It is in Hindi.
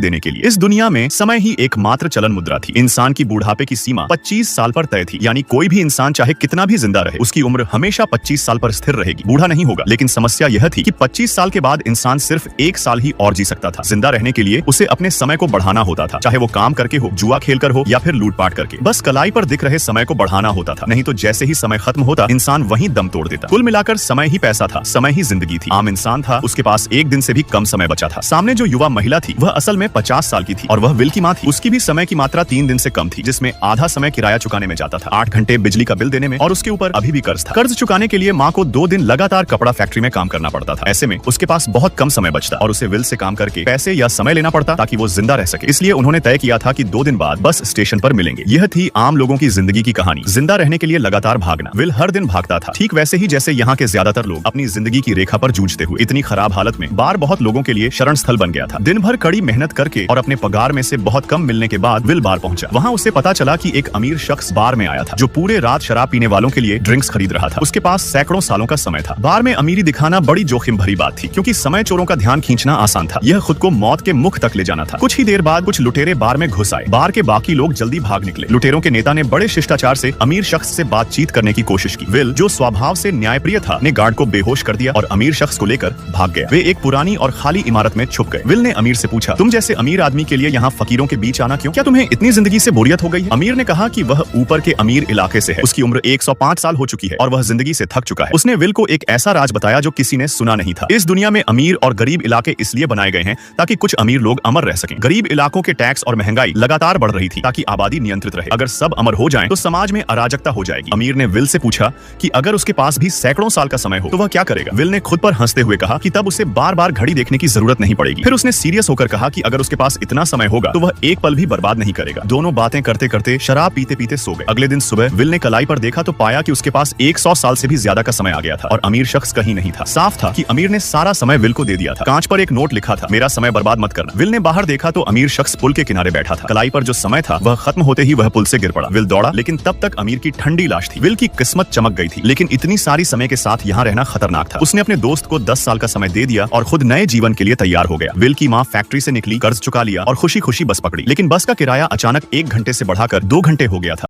देने के लिए। इस दुनिया में समय ही एकमात्र चलन मुद्रा थी। इंसान की बुढ़ापे की सीमा 25 साल पर तय थी, यानी कोई भी इंसान चाहे कितना भी जिंदा रहे, उसकी उम्र हमेशा 25 साल पर स्थिर रहेगी, बूढ़ा नहीं होगा। लेकिन समस्या यह थी कि 25 साल के बाद इंसान सिर्फ 1 साल ही और जी सकता था। जिंदा रहने के लिए उसे अपने समय को बढ़ाना होता था, चाहे वो काम करके हो, जुआ खेलकर हो या फिर लूटपाट करके। बस कलाई पर दिख रहे समय को बढ़ाना होता था, नहीं तो जैसे ही समय खत्म होता इंसान वहीं दम तोड़ देता। कुल मिलाकर समय ही पैसा था, समय ही जिंदगी थी। आम इंसान था, उसके पास एक दिन से भी कम समय बचा था। सामने जो युवा महिला थी वह असल में 50 साल की थी और वह विल की मां थी। उसकी भी समय की मात्रा 3 दिन से कम थी, जिसमें आधा समय किराया चुकाने में जाता था, 8 घंटे बिजली का बिल देने में, और उसके ऊपर अभी भी कर्ज था। कर्ज चुकाने के लिए मां को 2 दिन लगातार कपड़ा फैक्ट्री में काम करना पड़ता था। ऐसे में उसके पास बहुत कम समय बचता और उसे विल से काम करके पैसे या समय लेना पड़ता ताकि वो जिंदा रह सके। इसलिए उन्होंने तय किया था कि 2 दिन बाद बस स्टेशन पर मिलेंगे। यह थी आम लोगों की जिंदगी की कहानी, जिंदा रहने के लिए लगातार भागना। विल हर दिन भागता था, ठीक वैसे ही जैसे यहाँ के ज्यादातर लोग अपनी जिंदगी की रेखा पर जूझते हुए। इतनी खराब हालत में बार बहुत लोगों के लिए शरण स्थल बन गया था। दिन भर कड़ी मेहनत करके और अपने पगार में से बहुत कम मिलने के बाद विल बार पहुंचा। वहाँ उसे पता चला कि एक अमीर शख्स बार में आया था जो पूरे रात शराब पीने वालों के लिए ड्रिंक्स खरीद रहा था। उसके पास सैकड़ों सालों का समय था। बार में अमीरी दिखाना बड़ी जोखिम भरी बात थी, क्योंकि समय चोरों का ध्यान खींचना आसान था, यह खुद को मौत के मुख तक ले जाना था। कुछ ही देर बाद कुछ लुटेरे बार में घुस आए। बार के बाकी लोग जल्दी भाग निकले। लुटेरों के नेता ने बड़े शिष्टाचार से अमीर शख्स से बातचीत करने की कोशिश की। विल, जो स्वभाव से न्यायप्रिय था, ने गार्ड को बेहोश कर दिया और अमीर शख्स को लेकर भाग गया। वे एक पुरानी और खाली इमारत में छुप गए। विल ने अमीर से पूछा, तुम जैसे अमीर आदमी के लिए यहाँ फकीरों के बीच आना क्यों? क्या तुम्हें इतनी जिंदगी से बोरियत हो गई है? अमीर ने कहा कि वह ऊपर के अमीर इलाके से है, उसकी उम्र 105 साल हो चुकी है और वह जिंदगी से थक चुका है। उसने विल को एक ऐसा राज बताया जो किसी ने सुना नहीं था। इस दुनिया में अमीर और गरीब इलाके इसलिए बनाए गए हैं ताकि कुछ अमीर लोग अमर रह सकें। गरीब इलाकों के टैक्स और महंगाई लगातार बढ़ रही थी ताकि आबादी नियंत्रित रहे। अगर सब अमर हो जाएं तो समाज में अराजकता हो जाएगी। अमीर ने विल से पूछा कि अगर उसके पास भी सैकड़ों साल का समय हो तो वह क्या करेगा? विल ने खुद पर हंसते हुए कहा कि तब उसे बार बार घड़ी देखने की जरूरत नहीं पड़ेगी। फिर उसने सीरियस होकर कहा कि अगर उसके पास इतना समय होगा तो वह एक पल भी बर्बाद नहीं करेगा। दोनों बातें करते करते शराब पीते पीते सो गए। अगले दिन सुबह विल ने कलाई पर देखा तो पाया कि उसके पास 100 साल से भी ज्यादा का समय आ गया था और अमीर शख्स कहीं नहीं था। साफ था कि अमीर ने सारा समय विल को दे दिया था। कांच पर एक नोट लिखा था, मेरा समय बर्बाद मत करना। विल ने बाहर देखा तो अमीर शख्स पुल के किनारे बैठा था। कलाई पर जो समय था वह खत्म होते ही वह पुल से गिर पड़ा। विल दौड़ा, लेकिन तब तक अमीर की ठंडी लाश थी। विल की किस्मत चमक गई थी, लेकिन इतनी सारी समय के साथ यहाँ रहना खतरनाक था। उसने अपने दोस्त को 10 साल का समय दे दिया और खुद नए जीवन के लिए तैयार हो गया। विल की माँ फैक्ट्री से निकली, कर्ज चुका लिया और खुशी खुशी बस पकड़ी। लेकिन बस का किराया अचानक 1 घंटे से बढ़ाकर 2 घंटे हो गया था।